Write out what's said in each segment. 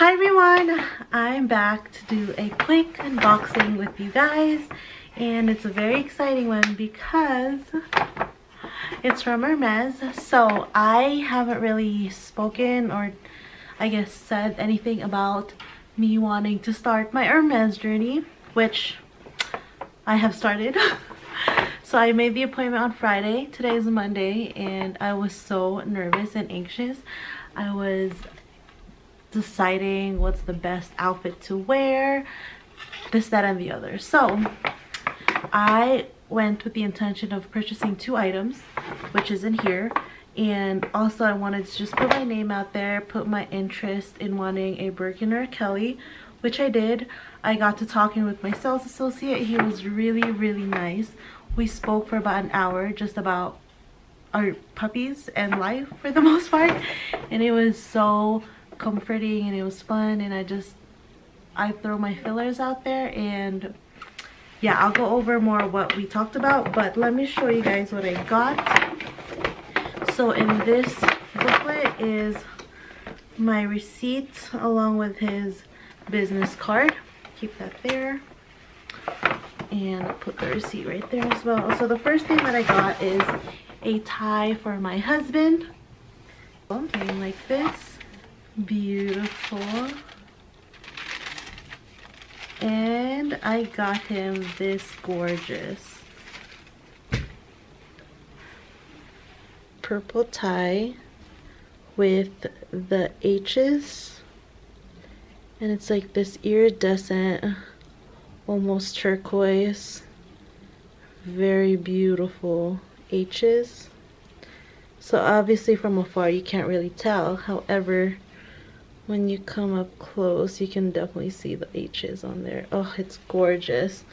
Hi everyone, I'm back to do a quick unboxing with you guys, and it's a very exciting one because it's from Hermès. So I haven't really spoken or I guess said anything about me wanting to start my Hermès journey, which I have started. So I made the appointment on Friday. Today is Monday and I was so nervous and anxious. I was deciding what's the best outfit to wear, this, that, and the other. So I went with the intention of purchasing 2 items, which is in here, and also I wanted to just put my name out there, put my interest in wanting a Birkin or a Kelly, which I did. I got to talking with my sales associate. He was really nice. We spoke for about an hour just about our puppies and life for the most part, and it was so comforting and it was fun, and I throw my fillers out there, and yeah, I'll go over more what we talked about, but let me show you guys what I got. So in this booklet is my receipt along with his business card. Keep that there, and I'll put the receipt right there as well. So the first thing that I got is a tie for my husband, something like this. Beautiful. And I got him this gorgeous purple tie with the H's, and it's like this iridescent, almost turquoise, very beautiful H's. So obviously from afar you can't really tell, however when you come up close you can definitely see the H's on there. Oh, it's gorgeous.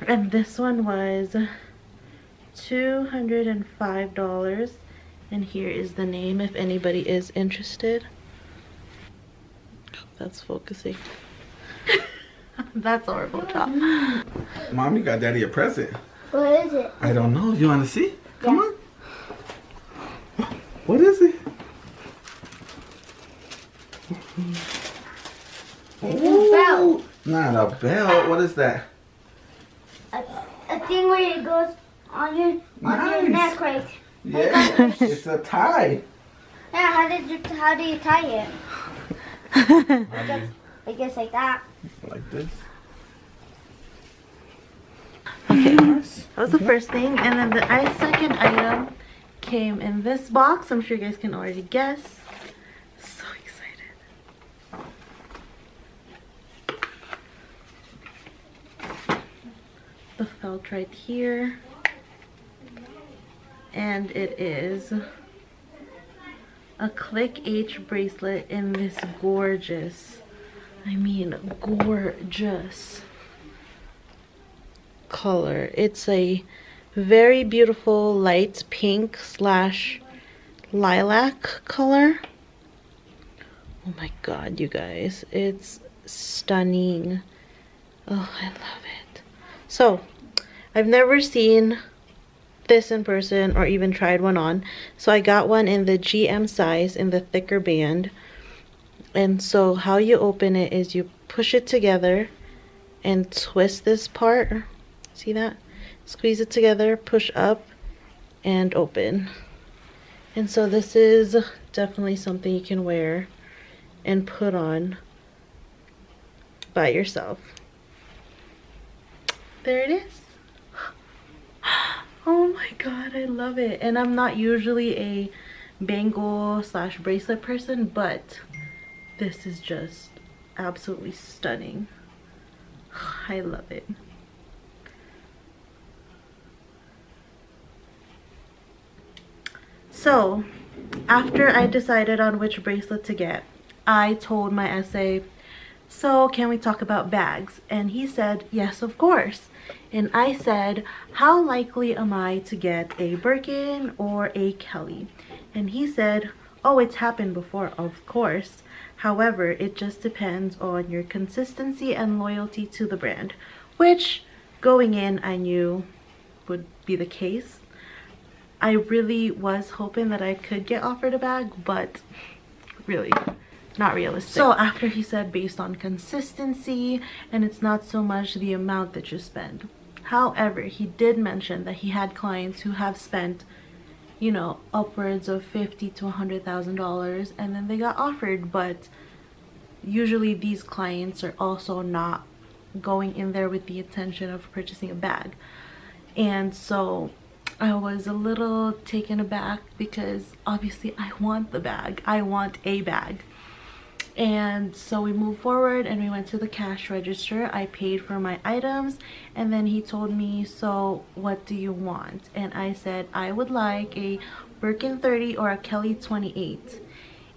And this one was $205, and here is the name if anybody is interested. That's focusing. That's horrible, Chop. Mommy got Daddy a present. What is it? I don't know. You want to see? Come on. What is it? It's a belt. Not a belt. What is that? A thing where it goes on your neck, right? Yeah, it's a tie. Yeah, how do you tie it? I guess like that. Like this. Okay, that was the first thing, and then the second item came in this box. I'm sure you guys can already guess. So excited. The felt right here, and it is a Click H bracelet in this gorgeous, I mean gorgeous color. It's a very beautiful light pink slash lilac color. Oh my god, you guys, it's stunning. Oh, I love it. So I've never seen this in person or even tried one on, so I got one in the GM size in the thicker band. And so how you open it is you push it together and twist this part. See that? Squeeze it together, push up, and open. And so this is definitely something you can wear and put on by yourself. There it is. Oh my god, I love it. And I'm not usually a bangle slash bracelet person, but this is just absolutely stunning. I love it. So after I decided on which bracelet to get, I told my essay, so can we talk about bags? And he said, yes, of course. And I said, how likely am I to get a Birkin or a Kelly? And he said, oh, it's happened before, of course. However, it just depends on your consistency and loyalty to the brand, which going in I knew would be the case. I really was hoping that I could get offered a bag, but really not realistic. So after he said based on consistency, and it's not so much the amount that you spend. However, he did mention that he had clients who have spent, you know, upwards of $50,000 to $100,000 and then they got offered, but usually these clients are also not going in there with the intention of purchasing a bag. And so I was a little taken aback because obviously I want the bag. I want a bag. And so we moved forward and we went to the cash register. I paid for my items and then he told me, so what do you want? And I said I would like a Birkin 30 or a Kelly 28.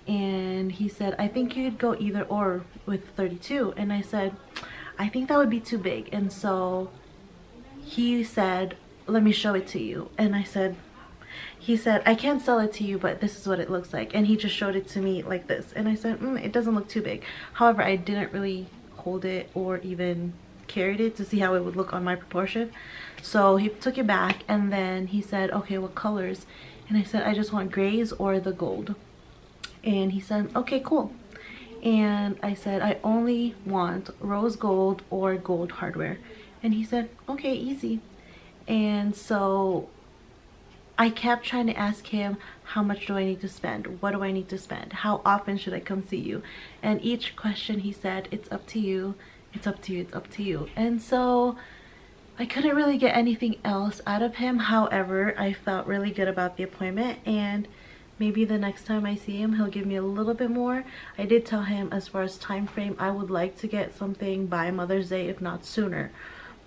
And he said, I think you'd go either or with 32. And I said, I think that would be too big. And so he said, let me show it to you. And he said, I can't sell it to you, but this is what it looks like. And he just showed it to me like this. And I said, it doesn't look too big. However, I didn't really hold it or even carried it to see how it would look on my proportion. So he took it back and then he said, okay, what colors? And I said, I just want grays or the gold. And he said, okay, cool. And I said, I only want rose gold or gold hardware. And he said, okay, easy. And so I kept trying to ask him, how much do I need to spend? What do I need to spend? How often should I come see you? And each question he said, it's up to you. It's up to you. It's up to you. And so I couldn't really get anything else out of him. However, I felt really good about the appointment, and maybe the next time I see him, he'll give me a little bit more. I did tell him as far as time frame, I would like to get something by Mother's Day, if not sooner.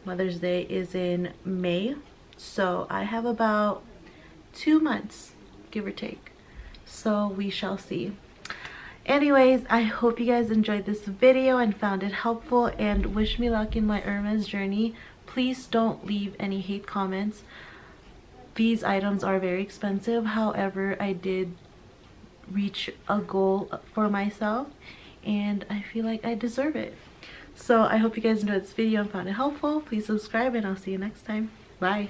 Mother's Day is in May, so I have about 2 months, give or take. So we shall see. Anyways, I hope you guys enjoyed this video and found it helpful, and wish me luck in my Hermès journey. Please don't leave any hate comments. These items are very expensive. However, I did reach a goal for myself and I feel like I deserve it. So I hope you guys enjoyed this video and found it helpful. Please subscribe and I'll see you next time. Bye.